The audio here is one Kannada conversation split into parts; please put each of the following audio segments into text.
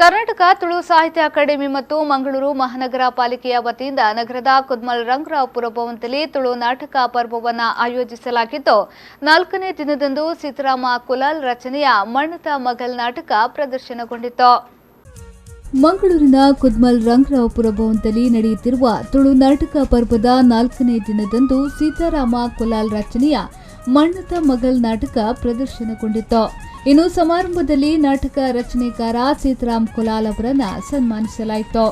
ಕರ್ನಾಟಕ ತುಳು ಸಾಹಿತ್ಯ ಅಕಾಡೆಮಿ ಮತ್ತು ಮಂಗಳೂರು ಮಹಾನಗರ ಪಾಲಿಕೆಯ ವತಿಯಿಂದ ನಗರದ ಕುದ್ಮಲ್ ರಂಗರಾವ್ ಪುರಭವನದಲ್ಲಿ ತುಳು ನಾಟಕ ಪರ್ವವನ್ನು ಆಯೋಜಿಸಲಾಗಿದ್ದು 4ನೇ ದಿನದಂದು ಸೀತಾರಾಮ ಕುಲಾಲ್ ರಚನೆಯ ಮಣ್ಣದ ಮಗಲ್ ನಾಟಕ ಪ್ರದರ್ಶನಗೊಂಡಿತು. ಮಂಗಳೂರಿನ ಕುದ್ಮಲ್ ರಂಗರಾವ್ ಪುರಭವನದಲ್ಲಿ ನಡೆಯುತ್ತಿರುವ ತುಳು ನಾಟಕ ಪರ್ವದ 4ನೇ ದಿನದಂದು ಸೀತಾರಾಮ ಕುಲಾಲ್ ರಚನೆಯ ಮಣ್ಣದ ಮಗಲ್ ನಾಟಕ ಪ್ರದರ್ಶನಗೊಂಡಿತು. ಇನ್ನು ಸಮಾರಂಭದಲ್ಲಿ ನಾಟಕ ರಚನೆಕಾರ ಸೀತಾರಾಮ್ ಕುಲಾಲ್ ಅವರನ್ನು ಸನ್ಮಾನಿಸಲಾಯಿತು.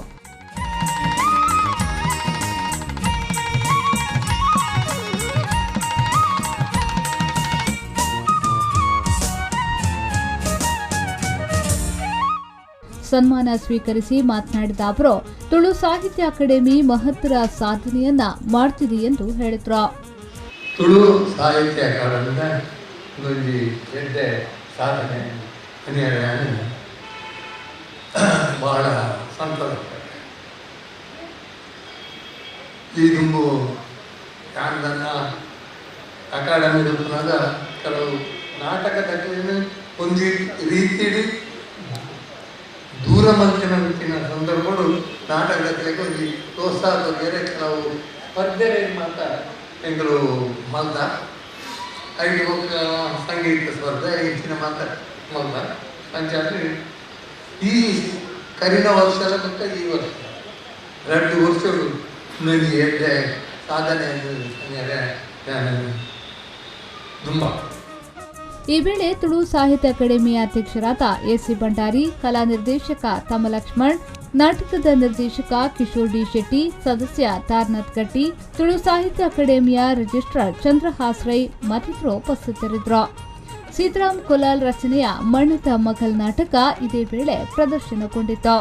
ಸನ್ಮಾನ ಸ್ವೀಕರಿಸಿ ಮಾತನಾಡಿದ ಅವರು ತುಳು ಸಾಹಿತ್ಯ ಅಕಾಡೆಮಿ ಮಹತ್ತರ ಸಾಧನೆಯನ್ನ ಮಾಡ್ತಿದೆ ಎಂದು ಹೇಳಿದರು. ತುಳು ಸಾಹಿತ್ಯ ಅಕಾಡೆಮಿ ಸಾಧನೆ ಬಹಳ ಸಂತೋಷ. ಈ ದುಂಬು ನನ್ನ ಅಕಾಡೆಮಿ ರೂಪನಾಗ ಕೆಲವು ನಾಟಕದಲ್ಲಿ ಒಂದು ರೀತಿ ದೂರ ಮಂಚಿನ ಸಂದರ್ಭಗಳು ನಾಟಕದಲ್ಲಿ ಒಂದು ಪ್ರೋತ್ಸಾಹ ಬೇರೆ ಕೆಲವು ಸ್ಪರ್ಧೆ ಮಾತ ಎಂಗಳು ಮಲ್ದ ಐದು ಸಂಗೀತ ಸ್ಪರ್ಧೆ ಹೆಚ್ಚಿನ ಮಾತ ಮಲ್ದ ಅಂಚಾದ್ರೆ ಈ ಕರಿನ ವರ್ಷದ ಮತ್ತು ಈ ವರ್ಷ 2 ವರ್ಷಗಳು ನನಗೆ ಎಡ್ಡೆ ಸಾಧನೆ ತುಂಬ. ಈ ವೇಳೆ ತುಳು ಸಾಹಿತ್ಯ ಅಕಾಡೆಮಿಯ ಅಧ್ಯಕ್ಷರಾದ ಎಸಿ ಭಂಡಾರಿ, ಕಲಾ ನಿರ್ದೇಶಕ ತಮಲಕ್ಷ್ಮಣ್, ನಾಟಕದ ನಿರ್ದೇಶಕ ಕಿಶೋರ್ ಡಿ ಶೆಟ್ಟಿ, ಸದಸ್ಯ ತಾರನಾಥ್ ಗಟ್ಟಿ, ತುಳು ಸಾಹಿತ್ಯ ಅಕಾಡೆಮಿಯ ರಿಜಿಸ್ಟ್ರಾರ್ ಚಂದ್ರಹಾಸ್ ರೈ ಮತ್ತಿತರರು ಉಪಸ್ಥಿತರಿದ್ದರು. ಸೀತಾರಾಮ್ ಕುಲಾಲ್ ರಚನೆಯ ಮಣ್ಣದ ಮಗಲ್ ನಾಟಕ ಇದೇ ವೇಳೆ ಪ್ರದರ್ಶನಗೊಂಡಿತು.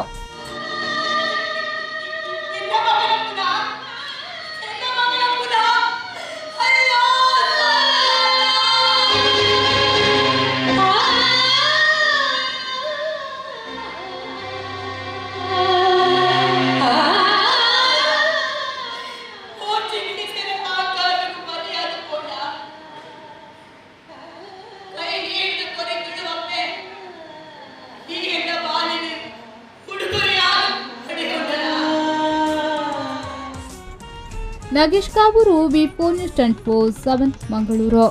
ನಾಗೇಶ್ ಕಾವೂರು, ವಿ4 ನ್ಯೂಸ್ 24/7 ಮಂಗಳೂರು.